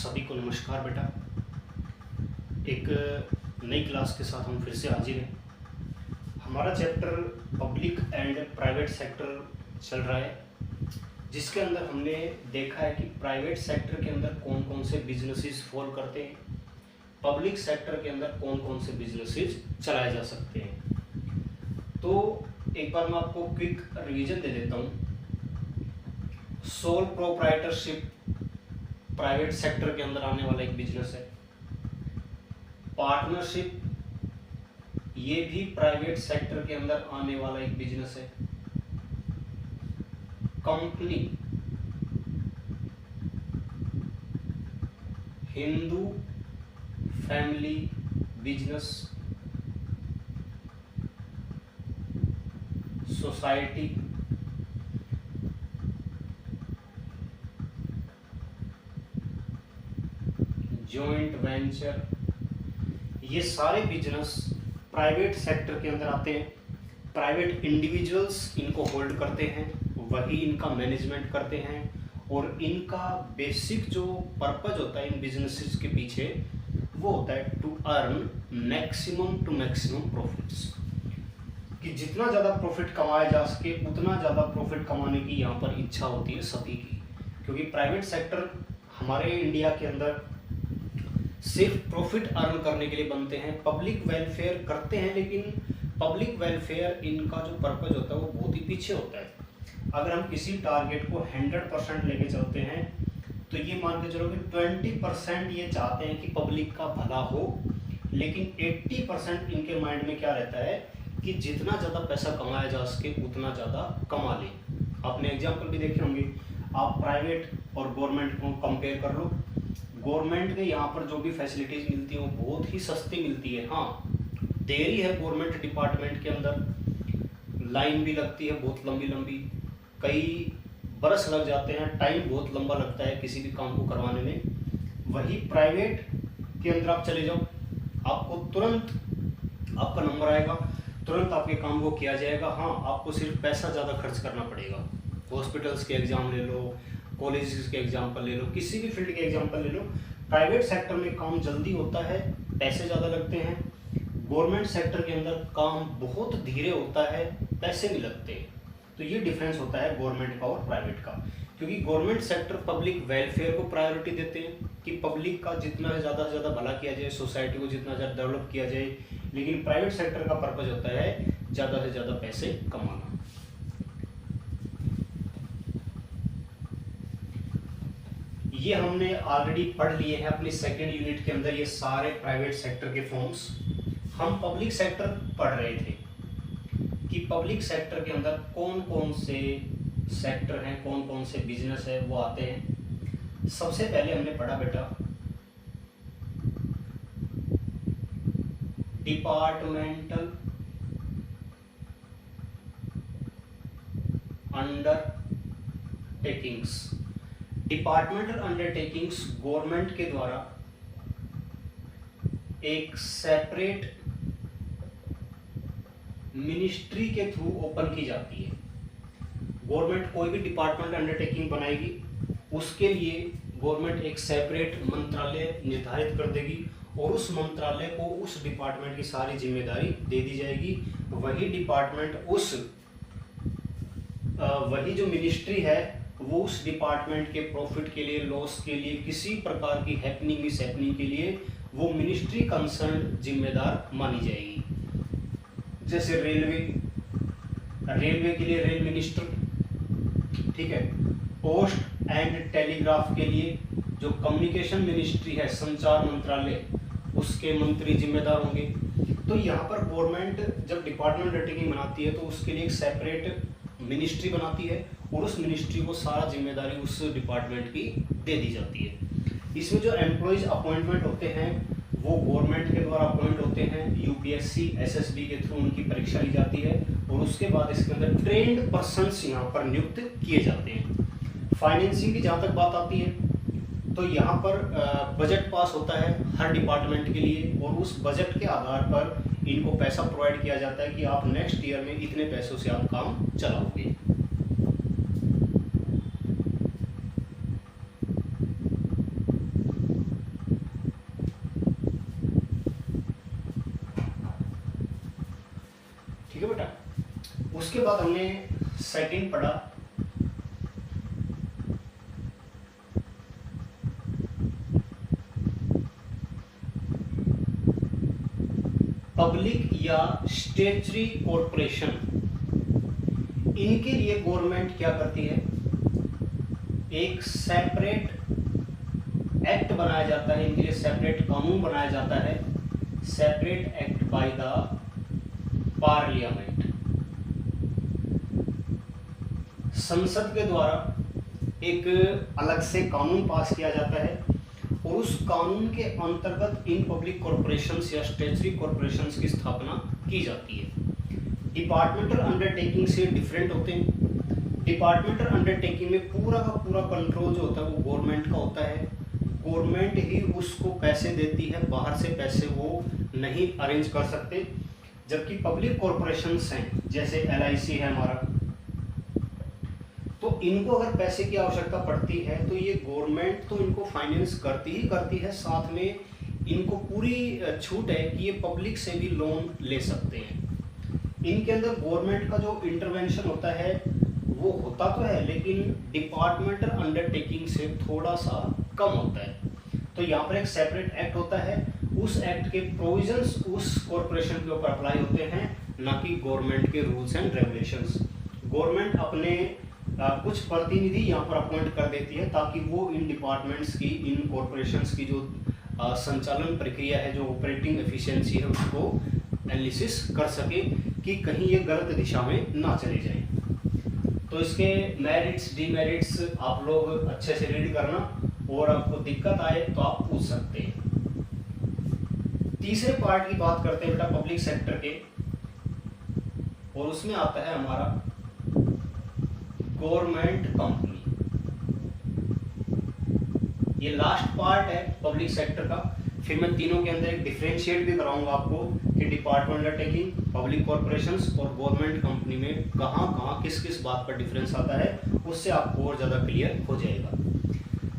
सभी को नमस्कार बेटा। एक नई क्लास के साथ हम फिर से हाजिर हैं। हमारा chapter public and private sector चल रहा है, जिसके अंदर हमने देखा है कि प्राइवेट सेक्टर के अंदर कौन कौन से बिजनेसेस फॉल करते हैं, पब्लिक सेक्टर के अंदर कौन कौन से बिजनेसेस चलाए जा सकते हैं। तो एक बार मैं आपको क्विक रिवीजन दे देता हूँ। सोल प्रोप्राइटरशिप प्राइवेट सेक्टर के अंदर आने वाला एक बिजनेस है। पार्टनरशिप ये भी प्राइवेट सेक्टर के अंदर आने वाला एक बिजनेस है। Company, Hindu family business, society, joint venture, ये सारे बिजनेस प्राइवेट सेक्टर के अंदर आते हैं। प्राइवेट इंडिविजुअल्स इनको होल्ड करते हैं, वही इनका मैनेजमेंट करते हैं, और इनका बेसिक जो पर्पज होता है इन बिजनेसेस के पीछे वो होता है to earn maximum to maximum profits, कि जितना ज़्यादा प्रॉफिट कमाया जा सके उतना ज़्यादा प्रॉफिट कमाने की यहाँ पर इच्छा होती है सभी की। क्योंकि प्राइवेट सेक्टर हमारे इंडिया के अंदर सिर्फ प्रॉफिट अर्न करने के लिए बनते हैं। पब्लिक वेलफेयर करते हैं, लेकिन पब्लिक वेलफेयर इनका जो पर्पज होता है वो बहुत ही पीछे होता है। अगर हम किसी टारगेट को 100% लेके चलते हैं तो ये मान के चलो कि 20% ये चाहते हैं कि पब्लिक का भला हो, लेकिन 80% इनके माइंड में क्या रहता है कि जितना ज़्यादा पैसा कमाया जा सके उतना ज़्यादा कमा लें। आपने एग्जाम्पल भी देखे होंगे। आप प्राइवेट और गवर्नमेंट को कंपेयर कर लो। गवर्नमेंट के यहाँ पर जो भी फैसिलिटीज़ मिलती हैं वो बहुत ही सस्ती मिलती है। हाँ, देरी है गवर्नमेंट डिपार्टमेंट के अंदर, लाइन भी लगती है बहुत लंबी लंबी, कई बरस लग जाते हैं, टाइम बहुत लंबा लगता है किसी भी काम को करवाने में। वही प्राइवेट के अंदर आप चले जाओ, आपको तुरंत आपका नंबर आएगा, तुरंत आपके काम को किया जाएगा। हाँ, आपको सिर्फ पैसा ज़्यादा खर्च करना पड़ेगा। हॉस्पिटल्स के एग्ज़ाम ले लो, कॉलेजेस के एग्जाम्पल ले लो, किसी भी फील्ड के एग्जाम्पल ले लो। प्राइवेट सेक्टर में काम जल्दी होता है, पैसे ज़्यादा लगते हैं। गवर्नमेंट सेक्टर के अंदर काम बहुत धीरे होता है, पैसे नहीं लगते। तो ये डिफरेंस होता है गवर्नमेंट का और प्राइवेट का। क्योंकि गवर्नमेंट सेक्टर पब्लिक वेलफेयर को प्रायोरिटी देते हैं कि पब्लिक का जितना ज़्यादा से ज़्यादा भला किया जाए, सोसाइटी को जितना ज़्यादा डेवलप किया जाए। लेकिन प्राइवेट सेक्टर का पर्पज होता है ज़्यादा से ज़्यादा पैसे कमाना। ये हमने ऑलरेडी पढ़ लिए हैं अपनी सेकेंड यूनिट के अंदर, ये सारे प्राइवेट सेक्टर के फॉर्म्स। हम पब्लिक सेक्टर पढ़ रहे थे कि पब्लिक सेक्टर के अंदर कौन कौन से सेक्टर हैं, कौन कौन से बिजनेस है वो आते हैं। सबसे पहले हमने पढ़ा बेटा departmental undertakings. Departmental undertakings government के द्वारा एक सेपरेट मिनिस्ट्री के थ्रू ओपन की जाती है। गवर्नमेंट कोई भी डिपार्टमेंट अंडरटेकिंग बनाएगी, उसके लिए गवर्नमेंट एक सेपरेट मंत्रालय निर्धारित कर देगी, और उस मंत्रालय को उस डिपार्टमेंट की सारी जिम्मेदारी दे दी जाएगी। वही डिपार्टमेंट वही जो मिनिस्ट्री है वो उस डिपार्टमेंट के प्रॉफिट के लिए, लॉस के लिए, किसी प्रकार की हैपनिंग मिस हैपनिंग के लिए वो मिनिस्ट्री कंसर्न जिम्मेदार मानी जाएगी। जैसे रेलवे के लिए रेल मिनिस्टर, ठीक है। पोस्ट एंड टेलीग्राफ के लिए जो कम्युनिकेशन मिनिस्ट्री है, संचार मंत्रालय, उसके मंत्री जिम्मेदार होंगे। तो यहाँ पर गवर्नमेंट जब डिपार्टमेंट अंडरटेकिंग बनाती है तो उसके लिए एक सेपरेट मिनिस्ट्री बनाती है, और उस मिनिस्ट्री को सारा जिम्मेदारी उस डिपार्टमेंट की दे दी जाती है। इसमें जो एम्प्लॉयज अपॉइंटमेंट होते हैं वो गवर्नमेंट के द्वारा अपॉइंट होते हैं। यूपीएससी एसएसबी के थ्रू उनकी परीक्षा ली जाती है, और उसके बाद इसके अंदर ट्रेंड पर्सन्स यहाँ पर नियुक्त किए जाते हैं। फाइनेंसिंग की जहाँ तक बात आती है तो यहाँ पर बजट पास होता है हर डिपार्टमेंट के लिए, और उस बजट के आधार पर इनको पैसा प्रोवाइड किया जाता है कि आप नेक्स्ट ईयर में इतने पैसों से आप काम चलाओगे। सेकंड पढ़ा पब्लिक या स्टेचुटरी कॉर्पोरेशन, इनके लिए गवर्नमेंट क्या करती है, एक सेपरेट एक्ट बनाया जाता है, इनके लिए सेपरेट कानून बनाया जाता है, separate act by the parliament. संसद के द्वारा एक अलग से कानून पास किया जाता है और उस कानून के अंतर्गत इन पब्लिक कॉर्पोरेशंस या स्टेचुटरी कॉर्पोरेशंस की स्थापना की जाती है। डिपार्टमेंटल अंडरटेकिंग से डिफरेंट होते हैं। डिपार्टमेंटल अंडरटेकिंग में पूरा का पूरा कंट्रोल जो होता है वो गवर्नमेंट का होता है, गवर्नमेंट ही उसको पैसे देती है, बाहर से पैसे वो नहीं अरेंज कर सकते। जबकि पब्लिक कॉर्पोरेशंस हैं जैसे LIC है हमारा, तो इनको अगर पैसे की आवश्यकता पड़ती है तो ये गवर्नमेंट तो इनको फाइनेंस करती ही करती है, साथ में इनको पूरी छूट है कि ये पब्लिक से भी लोन ले सकते हैं। इनके अंदर गवर्नमेंट का जो इंटरवेंशन होता है वो होता तो है, लेकिन डिपार्टमेंटल अंडरटेकिंग से थोड़ा सा कम होता है। तो यहाँ पर एक सेपरेट एक्ट होता है, उस एक्ट के प्रोविजंस उस कॉर्पोरेशन के ऊपर अप्लाई होते हैं, ना कि गवर्नमेंट के रूल्स एंड रेगुलेशंस। गवर्नमेंट अपने कुछ प्रतिनिधि यहाँ पर अपॉइंट कर देती है ताकि वो इन डिपार्टमेंट्स की, इन कॉर्पोरेशंस की जो संचालन प्रक्रिया है, जो ऑपरेटिंग एफिशिएंसी है, उसको एनालिसिस कर सके कि कहीं ये गलत दिशा में ना चले जाए। तो इसके मेरिट्स डीमेरिट्स आप लोग अच्छे से रीड करना और आपको दिक्कत आए तो आप पूछ सकते हैं। तीसरे पार्ट की बात करते हैं बेटा पब्लिक सेक्टर के, और उसमें आता है हमारा गवर्नमेंट कंपनी। ये लास्ट पार्ट है पब्लिक सेक्टर का। फिर मैं तीनों के अंदर एक डिफरेंशिएट भी कराऊंगा आपको कि डिपार्टमेंट अंडरटेकिंग, पब्लिक कॉर्पोरेशंस और गवर्नमेंट कंपनी में कहाँ किस किस बात पर डिफरेंस आता है, उससे आपको और ज़्यादा क्लियर हो जाएगा।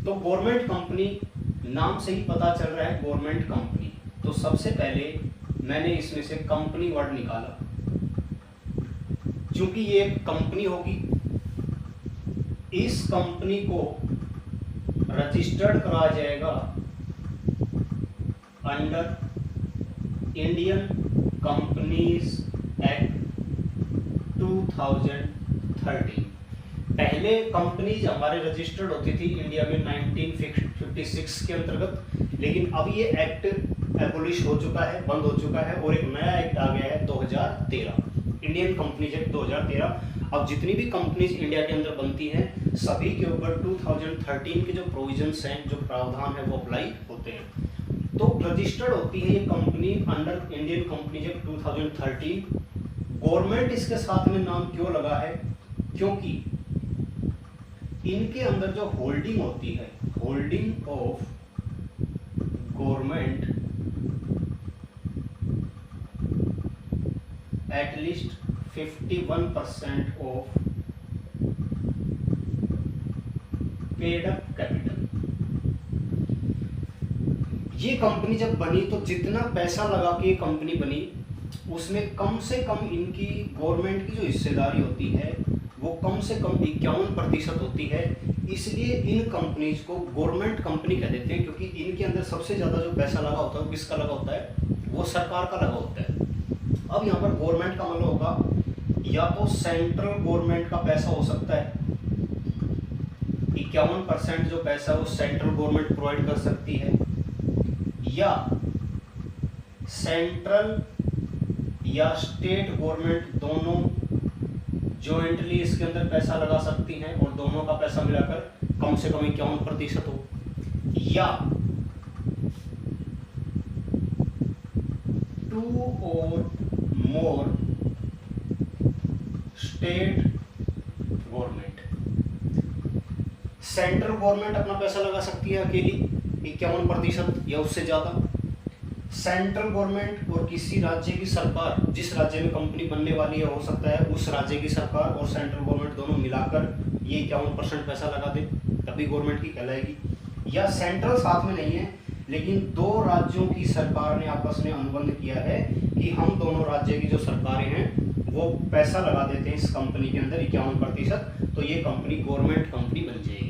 तो गवर्नमेंट कंपनी, नाम से ही पता चल रहा है गवर्नमेंट कंपनी। तो सबसे पहले मैंने इसमें से कंपनी वर्ड निकाला, क्योंकि ये कंपनी होगी, इस कंपनी को रजिस्टर्ड कराया जाएगा अंडर इंडियन कंपनीज एक्ट 2013। पहले कंपनीज हमारे रजिस्टर्ड होती थी इंडिया में 1956 के अंतर्गत, लेकिन अब ये एक्ट एबोलिश हो चुका है, बंद हो चुका है और एक नया एक्ट आ गया है 2013, इंडियन कंपनीज एक्ट 2013। अब जितनी भी कंपनीज इंडिया के अंदर बनती हैं सभी के ऊपर 2013 के जो प्रोविजंस हैं, जो प्रावधान है वो अप्लाई होते हैं। तो रजिस्टर्ड होती है ये company under Indian companies act 2013। Government इसके साथ में नाम क्यों लगा है, क्योंकि इनके अंदर जो होल्डिंग होती है, holding of government at least 51% of paid up capital. ये कंपनी जब बनी तो जितना पैसा लगा के ये कंपनी बनी उसमें कम से कम इनकी गवर्नमेंट की जो हिस्सेदारी होती है वो कम से कम 51% होती है। इसलिए इन कंपनीज को गवर्नमेंट कंपनी कह देते हैं, क्योंकि इनके अंदर सबसे ज़्यादा जो पैसा लगा होता है वो किसका लगा होता है, वो सरकार का लगा होता है। अब यहाँ पर गवर्नमेंट का मतलब होगा या तो सेंट्रल गवर्नमेंट का पैसा हो सकता है, 51% जो पैसा वो सेंट्रल गवर्नमेंट प्रोवाइड कर सकती है, या सेंट्रल या स्टेट गवर्नमेंट दोनों जॉइंटली इसके अंदर पैसा लगा सकती हैं और दोनों का पैसा मिलाकर कम से कम 51% हो, या 2 or more state government. Central government अपना पैसा लगा सकती है अकेली 51% या उससे ज़्यादा। सेंट्रल गवर्नमेंट और किसी राज्य की सरकार, जिस राज्य में कंपनी बनने वाली है हो सकता है उस राज्य की सरकार और सेंट्रल गवर्नमेंट दोनों मिलाकर ये 51% पैसा लगा दे, तभी गवर्नमेंट की कहलाएगी। या सेंट्रल साथ में नहीं है लेकिन दो राज्यों की सरकार ने आपस में अनुबंध किया है कि हम दोनों राज्य की जो सरकारें हैं वो पैसा लगा देते हैं इस कंपनी के अंदर 51%, तो ये कंपनी गवर्नमेंट कंपनी बन जाएगी।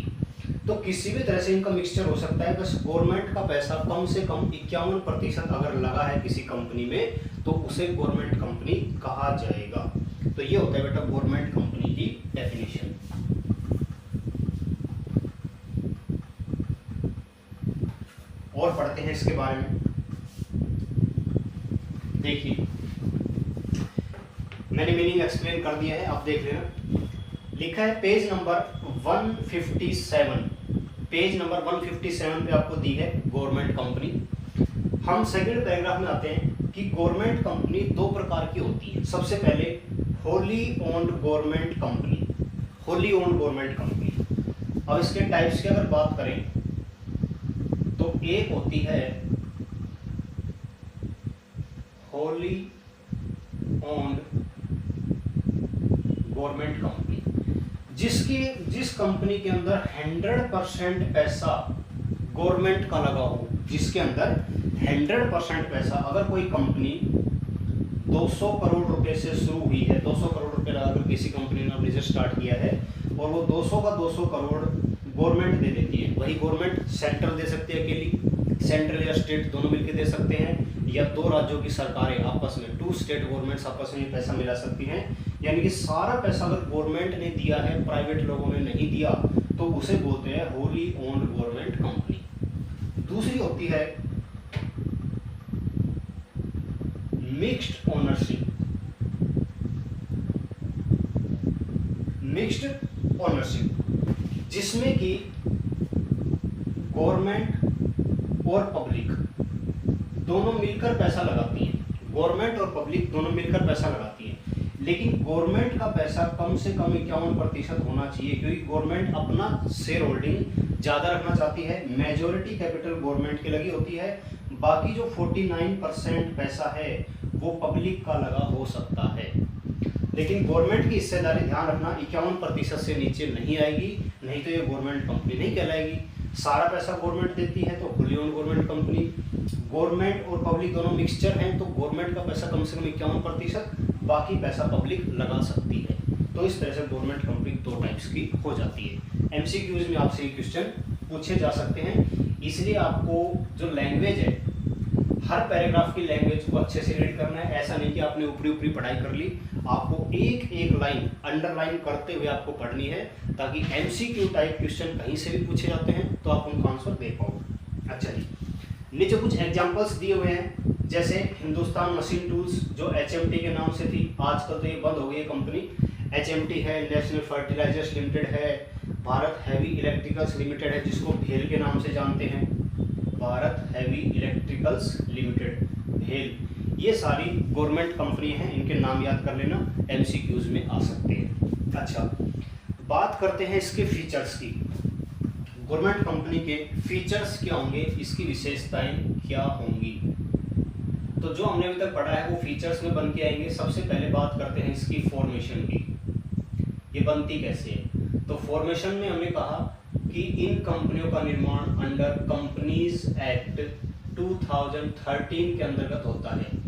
तो किसी भी तरह से इनका मिक्सचर हो सकता है, बस गवर्नमेंट का पैसा कम से कम 51% अगर लगा है किसी कंपनी में तो उसे गवर्नमेंट कंपनी कहा जाएगा। तो ये होता है बेटा गवर्नमेंट कंपनी की डेफिनेशन। और पढ़ते हैं इसके बारे में। देखिए मैंने मीनिंग एक्सप्लेन कर दिया है, आप देख लेना। लिखा है पेज नंबर 157, पेज नंबर 157 पे आपको दी है गवर्नमेंट कंपनी। हम सेकंड पैराग्राफ में आते हैं कि गवर्नमेंट कंपनी दो प्रकार की होती है। सबसे पहले wholly owned government company, wholly owned government company. अब इसके टाइप्स की अगर बात करें तो एक होती है होली ओन्ड गवर्नमेंट कंपनी, जिस कंपनी के अंदर 100% पैसा गवर्नमेंट का लगा हो, जिसके अंदर 100% पैसा, अगर कोई कंपनी 200 करोड़ रुपए से शुरू हुई है, 200 करोड़ रुपए लगाकर किसी कंपनी ने बिजनेस स्टार्ट किया है और वो 200 का 200 करोड़ गवर्नमेंट दे देती है, वही गवर्नमेंट सेंट्रल दे सकती है अकेली, सेंट्रल या स्टेट दोनों मिलकर दे सकते हैं, या दो राज्यों की सरकारें आपस में, 2 स्टेट गवर्नमेंट्स आपस में पैसा मिला सकती हैं। यानी कि सारा पैसा अगर गवर्नमेंट ने दिया है, प्राइवेट लोगों ने नहीं दिया, तो उसे बोलते हैं होली ओन्ड गवर्नमेंट कंपनी। दूसरी होती है मिक्स्ड ओनरशिप, मिक्स्ड ओनरशिप, जिसमें कि गवर्नमेंट और पब्लिक दोनों मिलकर पैसा लगाती हैं, गवर्नमेंट और पब्लिक दोनों मिलकर पैसा लगाती है। लेकिन गवर्नमेंट का पैसा कम से कम 51% होना चाहिए, क्योंकि गवर्नमेंट अपना शेयर होल्डिंग ज़्यादा रखना चाहती है, मेजॉरिटी कैपिटल गवर्नमेंट की लगी होती है, बाकी जो 49% पैसा है वो पब्लिक का लगा हो सकता है। लेकिन गवर्नमेंट की हिस्सेदारी ध्यान रखना 51% से नीचे नहीं आएगी, नहीं तो ये गवर्नमेंट कंपनी नहीं कहलाएगी। सारा पैसा गवर्नमेंट देती है तो wholly owned government company, government और पब्लिक दोनों मिक्सचर हैं तो गवर्नमेंट का पैसा कम से कम 51%, बाकी पैसा पब्लिक लगा सकती है। तो इस तरह से गवर्नमेंट कंपनी दो टाइप्स की हो जाती है। एमसीक्यूज में आपसे ये क्वेश्चन पूछे जा सकते हैं, इसलिए आपको जो लैंग्वेज है, हर पैराग्राफ की लैंग्वेज को अच्छे से रीड करना है। ऐसा नहीं कि आपने ऊपरी ऊपरी पढ़ाई कर ली, आपको एक एक लाइन अंडरलाइन करते हुए आपको पढ़नी है, ताकि एमसीक्यू टाइप क्वेश्चन कहीं से भी पूछे जाते हैं तो आप उनका आंसर दे पाओ। अच्छा जी, नीचे कुछ एग्जांपल्स दिए हुए हैं, जैसे हिंदुस्तान मशीन टूल्स जो एचएमटी के नाम से थी, आजकल तो ये बंद हो गई है कंपनी। एचएमटी है, नेशनल फर्टिलाइजर्स लिमिटेड है, भारत हैवी इलेक्ट्रिकल्स लिमिटेड है जिसको भेल के नाम से जानते हैं, भारत हैवी इलेक्ट्रिकल्स लिमिटेड, भेल। ये सारी गवर्नमेंट कंपनी हैं, इनके नाम याद कर लेना, एमसीक्यूज में आ सकते हैं। अच्छा, बात करते हैं इसके फीचर्स की। गवर्नमेंट कंपनी के फीचर्स क्या होंगे, इसकी विशेषताएं क्या होंगी। तो जो हमने अभी तक पढ़ा है वो फीचर्स में बन के आएंगे। सबसे पहले बात करते हैं इसकी फॉर्मेशन की, ये बनती कैसे है। तो फॉर्मेशन में हमने कहा कि इन कंपनियों का निर्माण अंडर कंपनीज एक्ट 2013 के अंतर्गत होता है।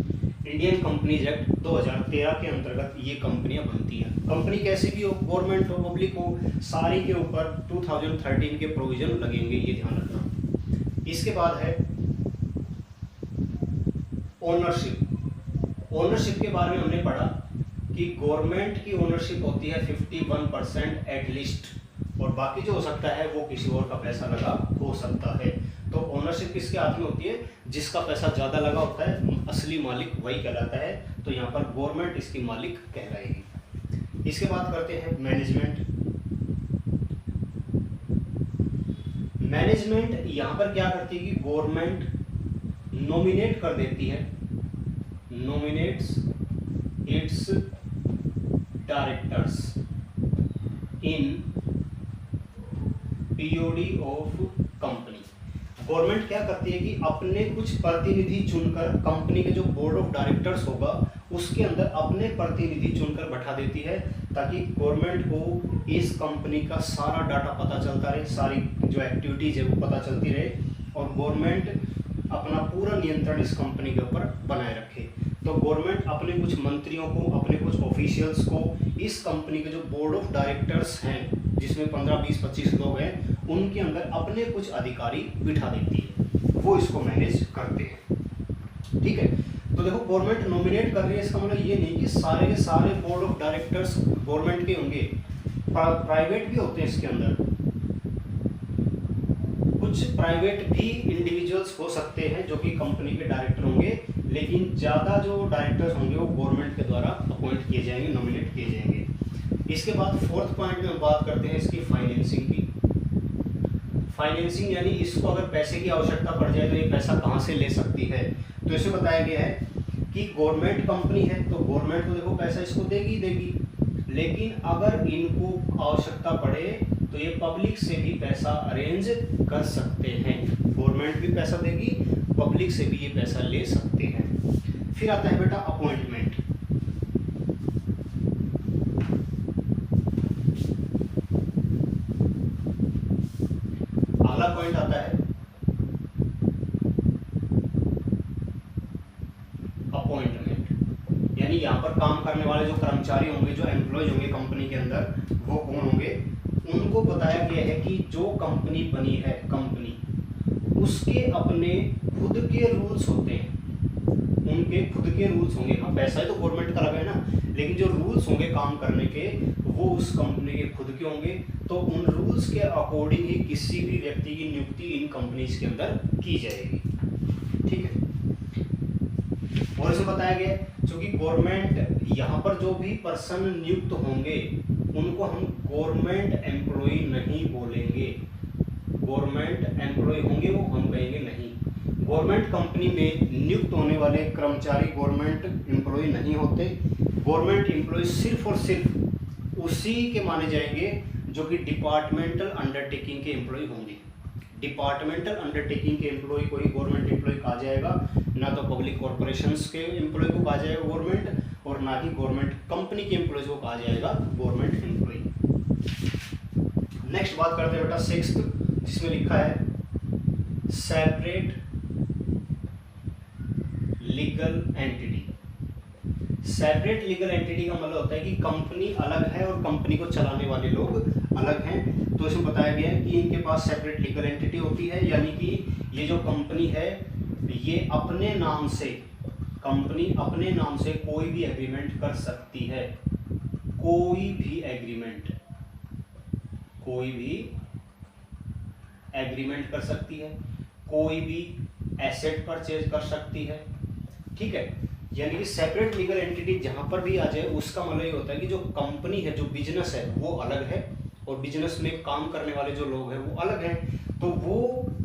इंडियन कंपनीज एक्ट 2013 के अंतर्गत ये कंपनियां बनती हैं। कंपनी कैसी भी हो, गवर्नमेंट हो, पब्लिक हो, सारी के ऊपर 2013 के प्रोविजन लगेंगे, ये ध्यान रखना। इसके बाद है ओनरशिप। ओनरशिप के बारे में हमने पढ़ा कि गवर्नमेंट की ओनरशिप होती है 51% एटलीस्ट, और बाकी जो हो सकता है वो किसी और का पैसा लगा हो सकता है। तो ओनरशिप किसके हाथ में होती है, जिसका पैसा ज़्यादा लगा होता है, असली मालिक वही कहलाता है। तो यहाँ पर गवर्नमेंट इसकी मालिक कहलाएगी। इसके बाद करते हैं मैनेजमेंट। मैनेजमेंट यहाँ पर क्या करती है कि गवर्नमेंट नॉमिनेट कर देती है, nominates it's directors in POD of company. Government क्या करती है कि अपने कुछ प्रतिनिधि चुनकर, कंपनी के जो बोर्ड ऑफ डायरेक्टर्स होगा उसके अंदर अपने प्रतिनिधि चुनकर बैठा देती है, ताकि गवर्नमेंट को इस कंपनी का सारा डाटा पता चलता रहे, सारी जो एक्टिविटीज है वो पता चलती रहे, और गवर्नमेंट अपना पूरा नियंत्रण इस कंपनी के ऊपर बनाए रखे। तो गवर्नमेंट अपने कुछ मंत्रियों को, अपने कुछ ऑफिशियल्स को इस कंपनी के जो बोर्ड ऑफ डायरेक्टर्स हैं, जिसमें 15, 20, 25 लोग हैं, उनके अंदर अपने कुछ अधिकारी बिठा देती है, वो इसको मैनेज करते हैं। ठीक है, तो देखो गवर्नमेंट नॉमिनेट कर रही है, इसका मतलब ये नहीं कि सारे के सारे बोर्ड ऑफ डायरेक्टर्स गवर्नमेंट के होंगे, प्राइवेट भी होते हैं इसके अंदर, कुछ प्राइवेट भी इंडिविजुअल्स हो सकते हैं जो कि कंपनी के डायरेक्टर होंगे, लेकिन ज़्यादा जो डायरेक्टर्स होंगे वो गवर्नमेंट के द्वारा अपॉइंट किए जाएंगे, नॉमिनेट किए जाएंगे। इसके बाद फोर्थ पॉइंट में हम बात करते हैं इसकी फाइनेंसिंग की। फाइनेंसिंग यानी इसको अगर पैसे की आवश्यकता पड़ जाए तो ये पैसा कहाँ से ले सकती है। तो इसे बताया गया है कि गवर्नमेंट कंपनी है तो गवर्नमेंट को देखो पैसा इसको देगी देगी, लेकिन अगर इनको आवश्यकता पड़े तो ये पब्लिक से भी पैसा अरेंज कर सकते हैं। गवर्नमेंट भी पैसा देगी, पब्लिक से भी ये पैसा ले सकते हैं। फिर आता है बेटा अपॉइंटमेंट। अगला पॉइंट आता है अपॉइंटमेंट, यानी यहाँ पर काम करने वाले जो कर्मचारी होंगे, जो एम्प्लॉयज होंगे कंपनी के अंदर, वो कौन होंगे, उनको बताया गया है कि जो कंपनी बनी है, कंपनी उसके अपने खुद के रूल्स होते हैं, उनके खुद के रूल्स होंगे। हाँ, पैसा ही तो गवर्नमेंट का लगा है ना, लेकिन जो रूल्स होंगे काम करने के वो उस कंपनी के खुद के होंगे। तो उन रूल्स के अकॉर्डिंग ही किसी भी व्यक्ति की नियुक्ति इन कंपनीज के अंदर की जाएगी। ठीक है, और इसे बताया गया क्योंकि गवर्नमेंट यहाँ पर जो भी पर्सन नियुक्त होंगे उनको हम गवर्नमेंट एम्प्लॉय नहीं बोलेंगे। गवर्नमेंट एम्प्लॉय होंगे वो हम कहेंगे नहीं। गवर्नमेंट कंपनी में नियुक्त होने वाले कर्मचारी गवर्नमेंट एम्प्लॉय नहीं होते। गवर्नमेंट एम्प्लॉय सिर्फ और सिर्फ उसी के माने जाएंगे जो कि डिपार्टमेंटल अंडरटेकिंग के एम्प्लॉय होंगे। डिपार्टमेंटल अंडरटेकिंग के एम्प्लॉय को ही गवर्नमेंट एम्प्लॉय कहा जाएगा, ना तो पब्लिक कॉर्पोरेशंस के एम्प्लॉय को कहा जाएगा गवर्नमेंट, और ना ही गवर्नमेंट कंपनी के एम्प्लॉयज को कहा जाएगा गवर्नमेंट एम्प्लॉय। नेक्स्ट बात करते हैं बेटा सिक्स्थ, जिसमें लिखा है separate legal entity. Separate legal entity का मतलब होता है कि कंपनी अलग है और कंपनी को चलाने वाले लोग अलग हैं। तो इसमें बताया गया है कि इनके पास सेपरेट लीगल एंटिटी होती है, यानी कि ये जो कंपनी है ये अपने नाम से, कंपनी अपने नाम से कोई भी एग्रीमेंट कर सकती है, कोई भी एग्रीमेंट कर सकती है, कोई भी एसेट परचेज कर सकती है। ठीक है, यानी कि सेपरेट लीगल एंटिटी जहां पर भी आ जाए उसका मतलब ये होता है कि जो कंपनी है, जो बिजनेस है वो अलग है और बिजनेस में काम करने वाले जो लोग हैं वो अलग हैं। तो वो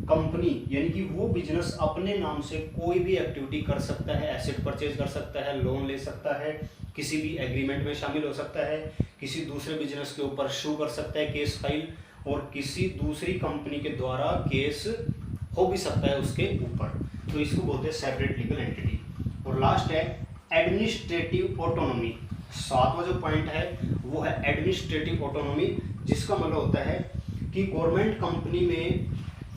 कंपनी यानी कि वो बिजनेस अपने नाम से कोई भी एक्टिविटी कर सकता है, एसेट परचेज कर सकता है, लोन ले सकता है, किसी भी एग्रीमेंट में शामिल हो सकता है, किसी दूसरे बिजनेस के ऊपर शू कर सकता है, केस फाइल, और किसी दूसरी कंपनी के द्वारा केस हो भी सकता है उसके ऊपर। तो इसको बोलते हैं सेपरेट लीगल एंटिटी। और लास्ट है एडमिनिस्ट्रेटिव ऑटोनॉमी। सातवां जो पॉइंट है वो है एडमिनिस्ट्रेटिव ऑटोनॉमी, जिसका मतलब होता है कि गवर्नमेंट कंपनी में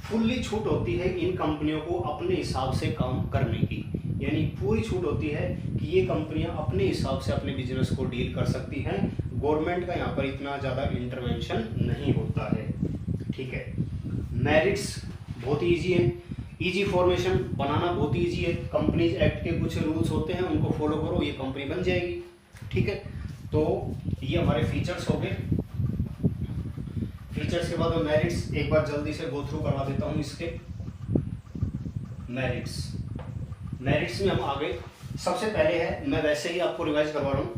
फुल्ली छूट होती है इन कंपनियों को अपने हिसाब से काम करने की, यानी पूरी छूट होती है कि ये कंपनियां अपने हिसाब से अपने बिजनेस को डील कर सकती हैं। गवर्नमेंट का यहाँ पर इतना ज़्यादा इंटरवेंशन नहीं होता है। ठीक है, मेरिट्स बहुत ईजी है, ईजी फॉर्मेशन बनाना बहुत ईजी है। कंपनीज एक्ट के कुछ रूल्स होते हैं उनको फॉलो करो, ये कंपनी बन जाएगी। ठीक है, तो ये हमारे फीचर्स हो गए। फीचर्स के बाद मैं मेरिट्स एक बार जल्दी से गो थ्रू करवा देता हूँ इसके। मेरिट्स में हम आ गए। सबसे पहले है, मैं वैसे ही आपको रिवाइज करवा रहा हूँ,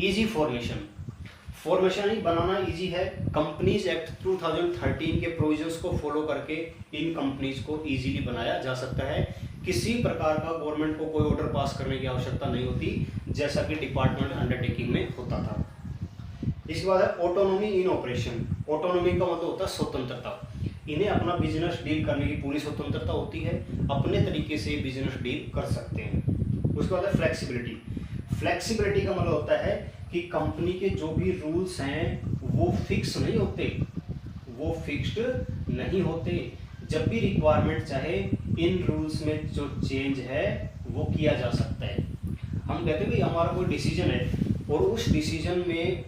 इजी फॉर्मेशन ही बनाना इजी है। कंपनीज एक्ट 2013 के प्रोविजंस को फॉलो करके इन कंपनीज को इजीली बनाया जा सकता है। किसी प्रकार का गवर्नमेंट को कोई ऑर्डर पास करने की आवश्यकता नहीं होती, जैसा कि डिपार्टमेंट अंडरटेकिंग में होता था। इसके बाद है ऑटोनॉमी इन ऑपरेशन। ऑटोनॉमी का मतलब होता है स्वतंत्रता। इन्हें अपना बिजनेस डील करने की पूरी स्वतंत्रता होती है, अपने तरीके से बिजनेस डील कर सकते हैं। उसके बाद है फ्लेक्सिबिलिटी का मतलब होता है कि कंपनी के जो भी रूल्स हैं वो फिक्स नहीं होते, वो फिक्स्ड नहीं होते। जब भी रिक्वायरमेंट चाहे इन रूल्स में जो चेंज है वो किया जा सकता है। हम कहते हैं भाई हमारा कोई डिसीजन है और उस डिसीजन में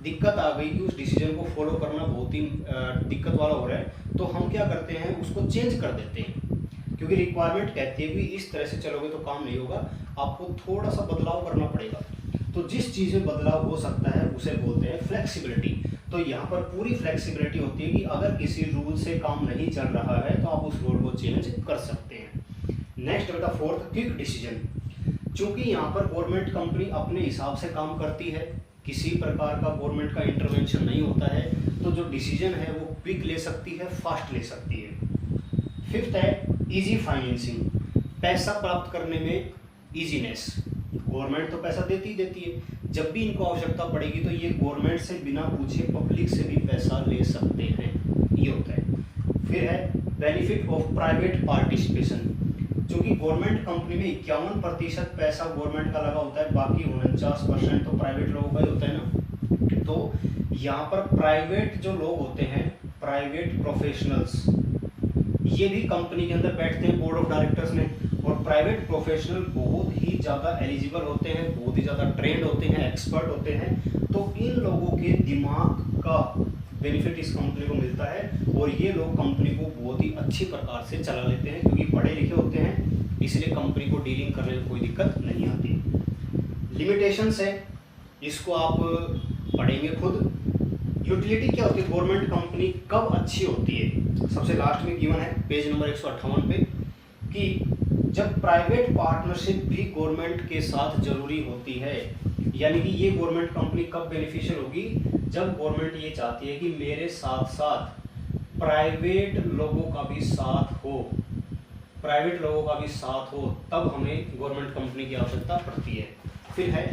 दिक्कत आ गई कि उस डिसीजन को फॉलो करना बहुत ही दिक्कत वाला हो रहा है, तो हम क्या करते हैं उसको चेंज कर देते हैं, क्योंकि रिक्वायरमेंट कहती है कि इस तरह से चलोगे तो काम नहीं होगा, आपको थोड़ा सा बदलाव करना पड़ेगा। तो जिस चीज़ में बदलाव हो सकता है उसे बोलते हैं फ्लेक्सिबिलिटी। तो यहाँ पर पूरी फ्लेक्सिबिलिटी होती है कि अगर किसी रूल से काम नहीं चल रहा है तो आप उस रूल को चेंज कर सकते हैं। नेक्स्ट बेटा फोर्थ, क्विक डिसीजन। चूंकि यहाँ पर गवर्नमेंट कंपनी अपने हिसाब से काम करती है, किसी प्रकार का गवर्नमेंट का इंटरवेंशन नहीं होता है, तो जो डिसीजन है वो क्विक ले सकती है, फास्ट ले सकती है। फिफ्थ है इजी फाइनेंसिंग, पैसा प्राप्त करने में इजीनेस। गवर्नमेंट तो पैसा देती ही देती है, जब भी इनको आवश्यकता पड़ेगी तो ये गवर्नमेंट से बिना पूछे पब्लिक से भी पैसा ले सकते हैं, ये होता है। फिर है बेनिफिट ऑफ प्राइवेट पार्टिसिपेशन। क्योंकि गवर्नमेंट कंपनी में 51% पैसा गवर्नमेंट का लगा होता है, बाकी 49% तो प्राइवेट लोगों का ही होता है ना। तो यहाँ पर प्राइवेट जो लोग होते हैं, प्राइवेट प्रोफेशनल्स, ये भी कंपनी के अंदर बैठते हैं बोर्ड ऑफ डायरेक्टर्स में, और प्राइवेट प्रोफेशनल बहुत ही ज़्यादा एलिजिबल होते हैं, बहुत ही ज़्यादा ट्रेंड होते हैं, एक्सपर्ट होते हैं। तो इन लोगों के दिमाग का बेनिफिट इस कंपनी को मिलता है और ये लोग कंपनी को बहुत ही अच्छी प्रकार से चला लेते हैं, क्योंकि पढ़े लिखे होते हैं, इसलिए कंपनी को डीलिंग करने में कोई दिक्कत नहीं आती। लिमिटेशंस है, इसको आप पढ़ेंगे खुद। यूटिलिटी क्या होती है, गवर्नमेंट कंपनी कब अच्छी होती है, सबसे लास्ट में गिवन है पेज नंबर 158 पे, कि जब प्राइवेट पार्टनरशिप भी गवर्नमेंट के साथ जरूरी होती है। यानी कि ये गवर्नमेंट कंपनी कब बेनिफिशियल होगी, जब गवर्नमेंट ये चाहती है कि मेरे साथ साथ प्राइवेट लोगों का भी साथ हो, प्राइवेट लोगों का भी साथ हो, तब हमें गवर्नमेंट कंपनी की आवश्यकता पड़ती है। फिर है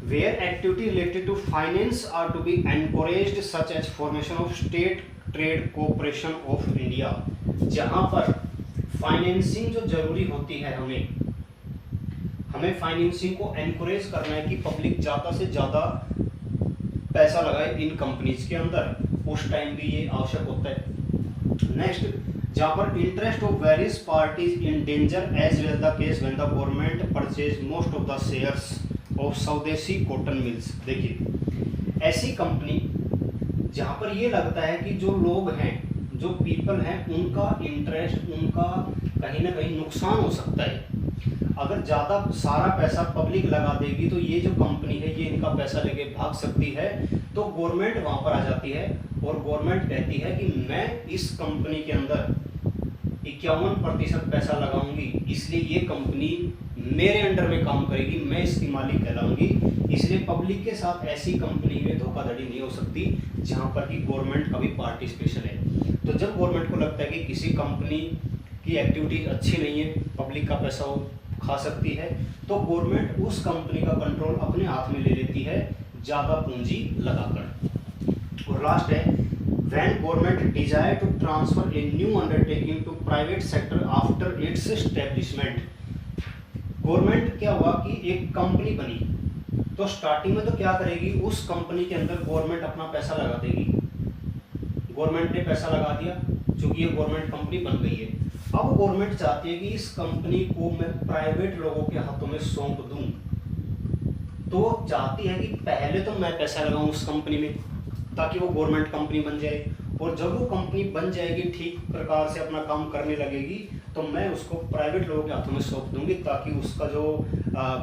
where activity related to finance are to be encouraged such as formation of state trade cooperation of India. जहां पर फाइनेंसिंग जो जरूरी होती है, हमें फाइनेंसिंग को एनकरेज करना है कि पब्लिक ज़्यादा से ज़्यादा पैसा लगाए इन कंपनीज के अंदर, उस टाइम भी ये आवश्यक होता है। नेक्स्ट, जहाँ पर interest of various parties in danger as well the case when the government purchase most of the shares of Swadeshi cotton mills. देखिए ऐसी कंपनी जहाँ पर ये लगता है कि जो लोग हैं, जो पीपल हैं, उनका इंटरेस्ट, उनका कहीं ना कहीं नुकसान हो सकता है। अगर ज़्यादा सारा पैसा पब्लिक लगा देगी तो ये जो कंपनी है ये इनका पैसा लेके भाग सकती है, तो गवर्नमेंट वहाँ पर आ जाती है और गवर्नमेंट कहती है कि मैं इस कंपनी के अंदर 51% पैसा लगाऊंगी, इसलिए ये कंपनी मेरे अंडर में काम करेगी, मैं इसकी मालिक कहलाऊंगी, इसलिए पब्लिक के साथ ऐसी कंपनी में धोखाधड़ी नहीं हो सकती जहाँ पर कि गवर्नमेंट का भी पार्टिसिपेशन है। तो जब गवर्नमेंट को लगता है कि किसी कंपनी की एक्टिविटीज अच्छी नहीं है, पब्लिक का पैसा वो खा सकती है, तो गवर्नमेंट उस कंपनी का कंट्रोल अपने हाथ में ले लेती है ज़्यादा पूंजी लगाकर। और लास्ट है when government desire to transfer a new undertaking to private sector after its establishment। Government क्या हुआ कि एक कंपनी बनी, तो स्टार्टिंग में तो क्या करेगी, उस कंपनी के अंदर गवर्नमेंट अपना पैसा लगा देगी। गवर्नमेंट ने पैसा लगा दिया, चूंकि ये गवर्नमेंट कंपनी बन गई है। अब गवर्नमेंट चाहती है कि इस कंपनी को मैं प्राइवेट लोगों के हाथों में सौंप दूं, तो चाहती है कि पहले तो मैं पैसा लगाऊं उस कंपनी में ताकि वो गवर्नमेंट कंपनी बन जाए, और जब वो कंपनी बन जाएगी, ठीक प्रकार से अपना काम करने लगेगी, तो मैं उसको प्राइवेट लोगों के हाथों में सौंप दूंगी ताकि उसका जो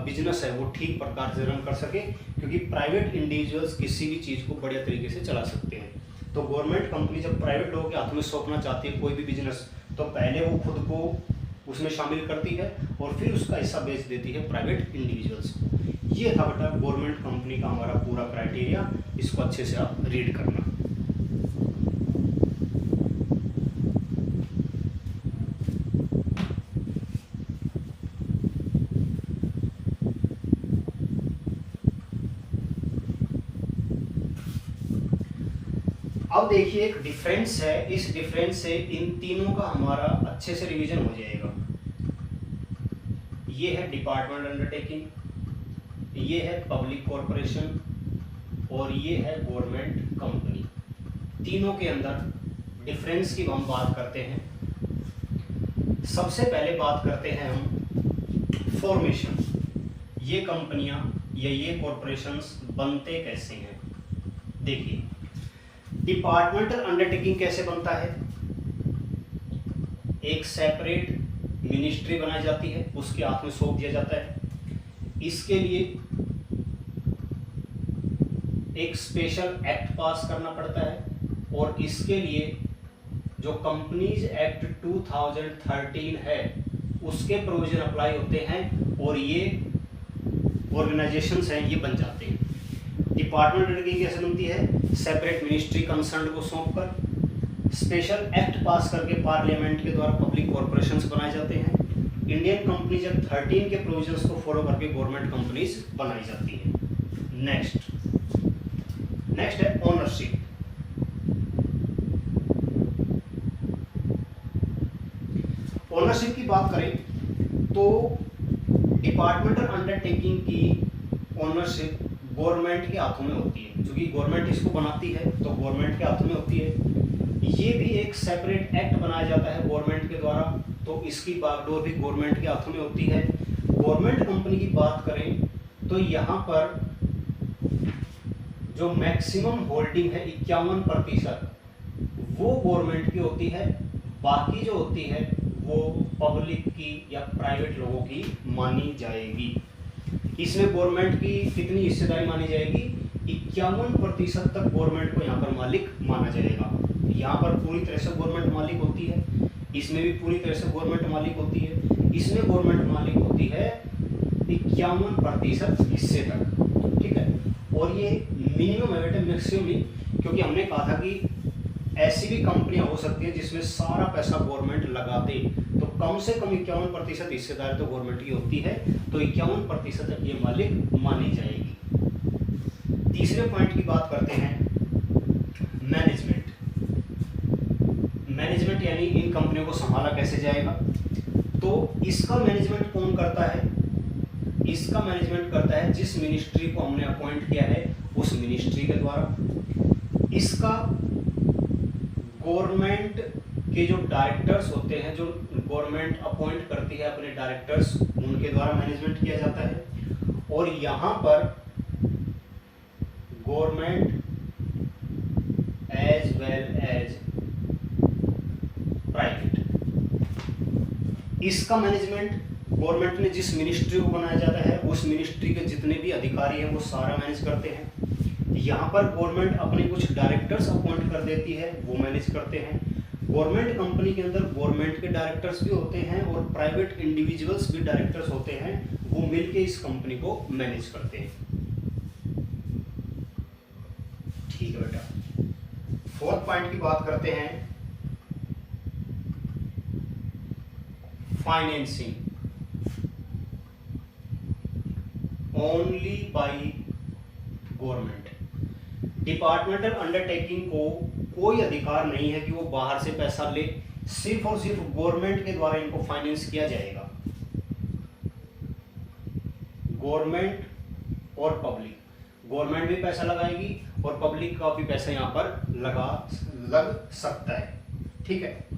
बिजनेस है वो ठीक प्रकार से रन कर सके, क्योंकि प्राइवेट इंडिविजुअल्स किसी भी चीज़ को बढ़िया तरीके से चला सकते हैं। तो गवर्नमेंट कंपनी जब प्राइवेट लोगों के हाथों में सौंपना चाहती है कोई भी बिजनेस, तो पहले वो खुद को उसमें शामिल करती है और फिर उसका हिस्सा बेच देती है प्राइवेट इंडिविजुअल्स को। ये था बेटा गवर्नमेंट कंपनी का हमारा पूरा क्राइटेरिया, इसको अच्छे से आप रीड करना। अब देखिए एक डिफरेंस है, इस डिफरेंस से इन तीनों का हमारा अच्छे से रिवीजन हो जाएगा। ये है डिपार्टमेंट अंडरटेकिंग, ये है पब्लिक कॉरपोरेशन और ये है गवर्नमेंट कंपनी। तीनों के अंदर डिफरेंस की हम बात करते हैं। सबसे पहले बात करते हैं हम फॉर्मेशन। ये कंपनियां या ये कॉरपोरेशंस बनते कैसे हैं। देखिए, डिपार्टमेंटल अंडरटेकिंग कैसे बनता है, एक सेपरेट मिनिस्ट्री बनाई जाती है, उसके हाथ में सौंप दिया जाता है। इसके लिए एक स्पेशल एक्ट पास करना पड़ता है और इसके लिए जो कंपनीज एक्ट 2013 है उसके प्रोविजन अप्लाई होते हैं और ये ऑर्गेनाइजेशंस हैं ये बन जाते हैं। डिपार्टमेंट अंडरटेकिंग कैसे बनती है, सेपरेट मिनिस्ट्री कंसर्न को सौंपकर स्पेशल एक्ट पास करके पार्लियामेंट के द्वारा पब्लिक कॉर्पोरेशंस बनाए जाते हैं। इंडियन कंपनीज एक्ट 13 के प्रोविजंस को फॉलो करके गवर्नमेंट कंपनीज बनाई जाती हैं। नेक्स्ट है ओनरशिप। ओनरशिप की बात करें तो डिपार्टमेंटल अंडरटेकिंग की ओनरशिप गवर्नमेंट के हाथों में होती है, क्योंकि गवर्नमेंट इसको बनाती है तो गवर्नमेंट के हाथों में होती है। ये भी एक सेपरेट एक्ट बनाया जाता है गवर्नमेंट के द्वारा, तो इसकी बागडोर भी गवर्नमेंट के हाथों में होती है। गवर्नमेंट कंपनी की बात करें तो यहाँ पर जो मैक्सिमम होल्डिंग है 51% वो गवर्नमेंट की होती है, बाकी जो होती है वो पब्लिक की या प्राइवेट लोगों की मानी जाएगी। इसमें गवर्नमेंट की कितनी हिस्सेदारी मानी जाएगी, 51% तक गवर्नमेंट को यहाँ पर मालिक माना जाएगा। यहाँ पर पूरी तरह से गवर्नमेंट मालिक होती है, इसमें भी पूरी तरह से गवर्नमेंट मालिक होती है। इसमें गवर्नमेंट मालिक होती है 51% हिस्से तक, ठीक है। और ये मिनिमम है बेटा, मैक्सिमम नहीं, क्योंकि हमने कहा था कि ऐसी भी कंपनियां हो सकती है जिसमें सारा पैसा गवर्नमेंट लगा दे, तो कम से कम 51% हिस्सेदार तो गवर्नमेंट की होती है, तो 51% तक ये मालिक मानी जाएगी। तीसरे पॉइंट की बात करते हैं मैनेजमेंट। मैनेजमेंट यानी इन कंपनियों को संभाला कैसे जाएगा, तो इसका मैनेजमेंट कौन करता है, इसका मैनेजमेंट करता है जिस मिनिस्ट्री को हमने अपॉइंट किया है उस मिनिस्ट्री के द्वारा। इसका गवर्नमेंट के जो डायरेक्टर्स होते हैं, जो गवर्नमेंट अपॉइंट करती है अपने डायरेक्टर्स, उनके द्वारा मैनेजमेंट किया जाता है। और यहाँ पर government as well as private, इसका मैनेजमेंट गवर्नमेंट ने जिस मिनिस्ट्री को बनाया जाता है उस मिनिस्ट्री के जितने भी अधिकारी हैं वो सारा मैनेज करते हैं। यहाँ पर गवर्नमेंट अपने कुछ डायरेक्टर्स अपॉइंट कर देती है, वो मैनेज करते हैं। गवर्नमेंट कंपनी के अंदर गवर्नमेंट के डायरेक्टर्स भी होते हैं और प्राइवेट इंडिविजुअल्स भी डायरेक्टर्स होते हैं, वो मिलके इस कंपनी को मैनेज करते हैं। ठीक है बेटा। फोर्थ पॉइंट की बात करते हैं financing only by government. Departmental undertaking को कोई अधिकार नहीं है कि वो बाहर से पैसा ले, सिर्फ और सिर्फ गवर्नमेंट के द्वारा इनको फाइनेंस किया जाएगा। गवर्नमेंट और पब्लिक, गवर्नमेंट भी पैसा लगाएगी और पब्लिक का भी पैसा यहाँ पर लग सकता है, ठीक है।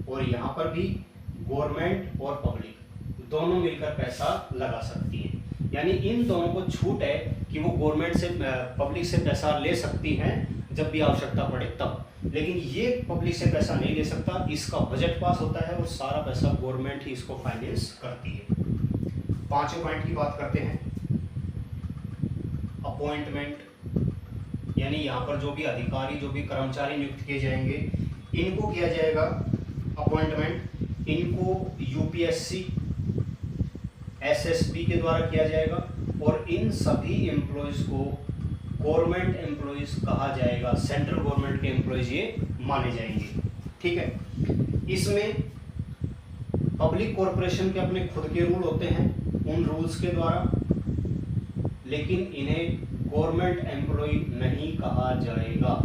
और यहाँ पर भी गवर्नमेंट और पब्लिक दोनों मिलकर पैसा लगा सकती है, यानी इन दोनों को छूट है कि वो गवर्नमेंट से पब्लिक से पैसा ले सकती हैं जब भी आवश्यकता पड़े तब, लेकिन ये पब्लिक से पैसा नहीं ले सकता। इसका बजट पास होता है और सारा पैसा गवर्नमेंट ही इसको फाइनेंस करती है। पांचवें पॉइंट की बात करते हैं अपॉइंटमेंट, यानी यहाँ पर जो भी अधिकारी, जो भी कर्मचारी नियुक्त किए जाएंगे इनको किया जाएगा अपॉइंटमेंट। इनको यूपीएससी, एसएसबी के द्वारा किया जाएगा और इन सभी एम्प्लॉयज को गवर्नमेंट एम्प्लॉयज कहा जाएगा, सेंट्रल गवर्नमेंट के एम्प्लॉयज ये माने जाएंगे, ठीक है। इसमें पब्लिक कॉरपोरेशन के अपने खुद के रूल होते हैं, उन रूल्स के द्वारा, लेकिन इन्हें गवर्नमेंट एम्प्लॉय नहीं कहा जाएगा,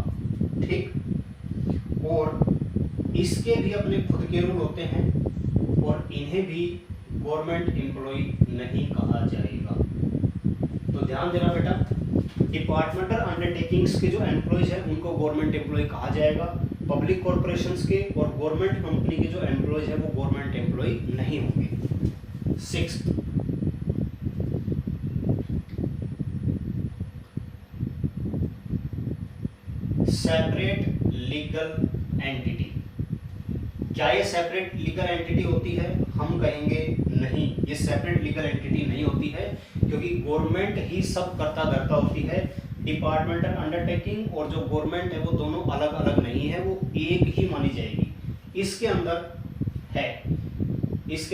ठीक। और इसके भी अपने खुद के रूल होते हैं और इन्हें भी गवर्नमेंट एम्प्लॉय नहीं कहा जाएगा। तो ध्यान देना बेटा, डिपार्टमेंटल अंडरटेकिंग्स के जो एम्प्लॉयज हैं उनको गवर्नमेंट एम्प्लॉय कहा जाएगा, पब्लिक कॉरपोरेशंस के और गवर्नमेंट कंपनी के जो एम्प्लॉयज हैं वो गवर्नमेंट एम्प्लॉय नहीं होंगे। Sixth, separate legal entity. क्या ये सेपरेट लीगल एंटिटी होती है? हम कहेंगे नहीं, ये सेपरेट लीगल एंटिटी नहीं होती है, क्योंकि गवर्नमेंट ही सब करता धरता होती है। डिपार्टमेंटल अंडरटेकिंग और जो गवर्नमेंट है वो दोनों अलग अलग नहीं है, वो एक ही मानी जाएगी। इसके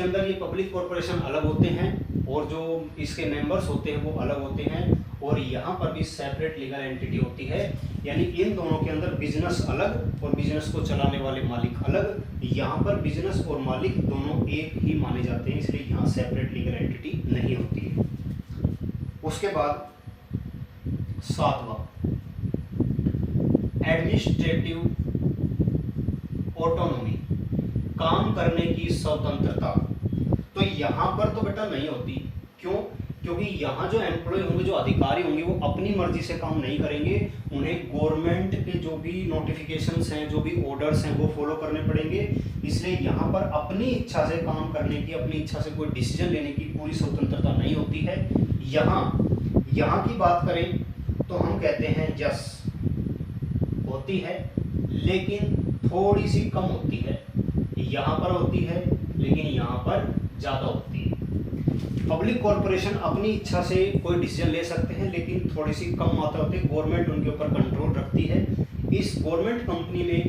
अंदर ये पब्लिक कॉर्पोरेशन अलग होते हैं और जो इसके मेंबर्स होते हैं वो अलग होते हैं, और यहाँ पर भी सेपरेट लीगल एंटिटी होती है। यानी इन दोनों के अंदर बिजनेस अलग और बिजनेस को चलाने वाले मालिक अलग। यहाँ पर बिजनेस और मालिक दोनों एक ही माने जाते हैं, इसलिए यहाँ सेपरेट लीगल एंटिटी नहीं होती है। उसके बाद 7वां, एडमिनिस्ट्रेटिव ऑटोनॉमी, काम करने की स्वतंत्रता। तो यहाँ पर तो बेटा नहीं होती। क्यों? क्योंकि यहाँ जो एम्प्लॉय होंगे, जो अधिकारी होंगे, वो अपनी मर्जी से काम नहीं करेंगे। उन्हें गवर्नमेंट के जो भी नोटिफिकेशंस हैं, जो भी ऑर्डर्स हैं, वो फॉलो करने पड़ेंगे। इसलिए यहाँ पर अपनी इच्छा से काम करने की, अपनी इच्छा से कोई डिसीजन लेने की पूरी स्वतंत्रता नहीं होती है। यहाँ की बात करें तो हम कहते हैं यस होती है, लेकिन थोड़ी सी कम होती है। यहाँ पर होती है लेकिन यहाँ पर ज़्यादा होती है। पब्लिक कॉर्पोरेशन अपनी इच्छा से कोई डिसीजन ले सकते हैं, लेकिन थोड़ी सी कम मात्रा होती है। गवर्नमेंट उनके ऊपर कंट्रोल रखती है। इस गवर्नमेंट कंपनी में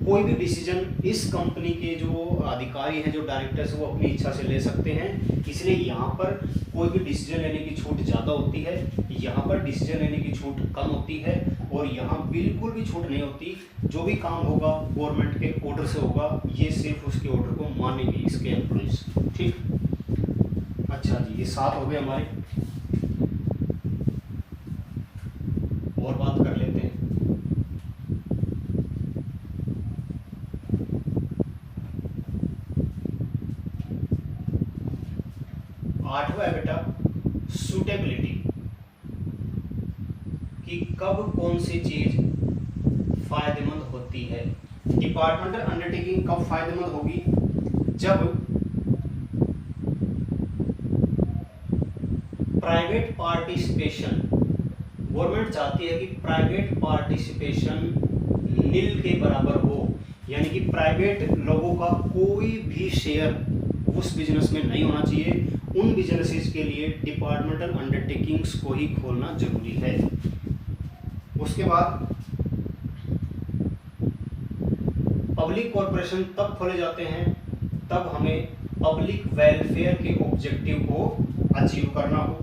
कोई भी डिसीजन इस कंपनी के जो अधिकारी हैं, जो डायरेक्टर्स हैं, वो अपनी इच्छा से ले सकते हैं। इसलिए यहाँ पर कोई भी डिसीजन लेने की छूट ज़्यादा होती है, यहाँ पर डिसीजन लेने की छूट कम होती है, और यहाँ बिल्कुल भी छूट नहीं होती। जो भी काम होगा गवर्नमेंट के ऑर्डर से होगा, ये सिर्फ उसके ऑर्डर को मानेंगे इसके एम्प्लॉइज। ठीक, अच्छा जी, ये 7 हो गए हमारे। और बात कर लेते हैं। आठवां है बेटा सूटेबिलिटी, कि कब कौन सी चीज फायदेमंद होती है। डिपार्टमेंटल अंडरटेकिंग कब फायदेमंद होगी? जब प्राइवेट पार्टिसिपेशन, गवर्नमेंट चाहती है कि प्राइवेट पार्टिसिपेशन नील के बराबर हो, यानी कि प्राइवेट लोगों का कोई भी शेयर उस बिजनेस में नहीं होना चाहिए। उन बिजनेसेस के लिए डिपार्टमेंटल अंडरटेकिंग्स को ही खोलना जरूरी है। उसके बाद पब्लिक कॉर्पोरेशन तब खोले जाते हैं तब हमें पब्लिक वेलफेयर के ऑब्जेक्टिव को अचीव करना हो,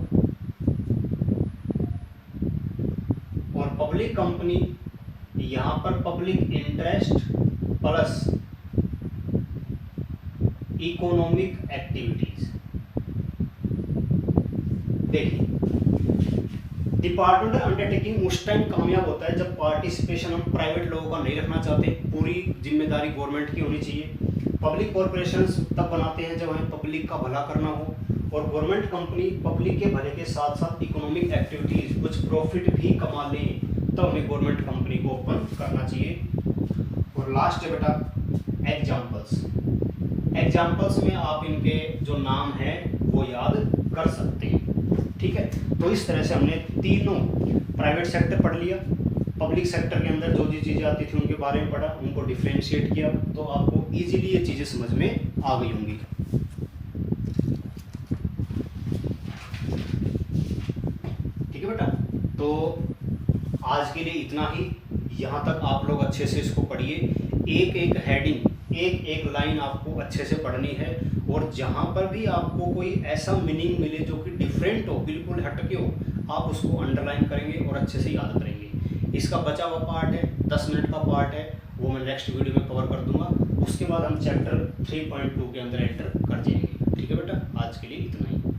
और पब्लिक कंपनी यहाँ पर public interest plus economic activities. देखिए, डिपार्टमेंटल अंडरटेकिंग उस टाइम कामयाब होता है जब पार्टिसिपेशन हम प्राइवेट लोगों का नहीं रखना चाहते, पूरी जिम्मेदारी गवर्नमेंट की होनी चाहिए। पब्लिक कॉर्पोरेशंस तब बनाते हैं जब हमें पब्लिक का भला करना हो, और गवर्नमेंट कंपनी पब्लिक के भले के साथ साथ इकोनॉमिक एक्टिविटीज कुछ प्रॉफिट भी कमा लें, तब हमें गवर्नमेंट कंपनी को ओपन करना चाहिए। और लास्ट है बेटा एग्जाम्पल्स। एग्जाम्पल्स में आप इनके जो नाम हैं वो याद कर सकते हैं। ठीक है, तो इस तरह से हमने तीनों प्राइवेट सेक्टर पढ़ लिया, पब्लिक सेक्टर के अंदर जो चीज़ें आती थी उनके बारे में पढ़ा, उनको डिफ्रेंशिएट किया, तो आपको इजीली ये चीज़ें समझ में आ गई होंगी। ठीक है बेटा, तो आज के लिए इतना ही। यहाँ तक आप लोग अच्छे से इसको पढ़िए। एक एक हेडिंग, एक एक लाइन आपको अच्छे से पढ़नी है, और जहाँ पर भी आपको कोई ऐसा मीनिंग मिले जो कि डिफरेंट हो, बिल्कुल हटके हो, आप उसको अंडरलाइन करेंगे और अच्छे से याद करेंगे। इसका बचा हुआ पार्ट है, 10 मिनट का पार्ट है, वो मैं नेक्स्ट वीडियो में कवर कर दूंगा। उसके बाद हम चैप्टर 3.2 के अंदर एंटर कर जाएंगे। ठीक है बेटा, आज के लिए इतना ही।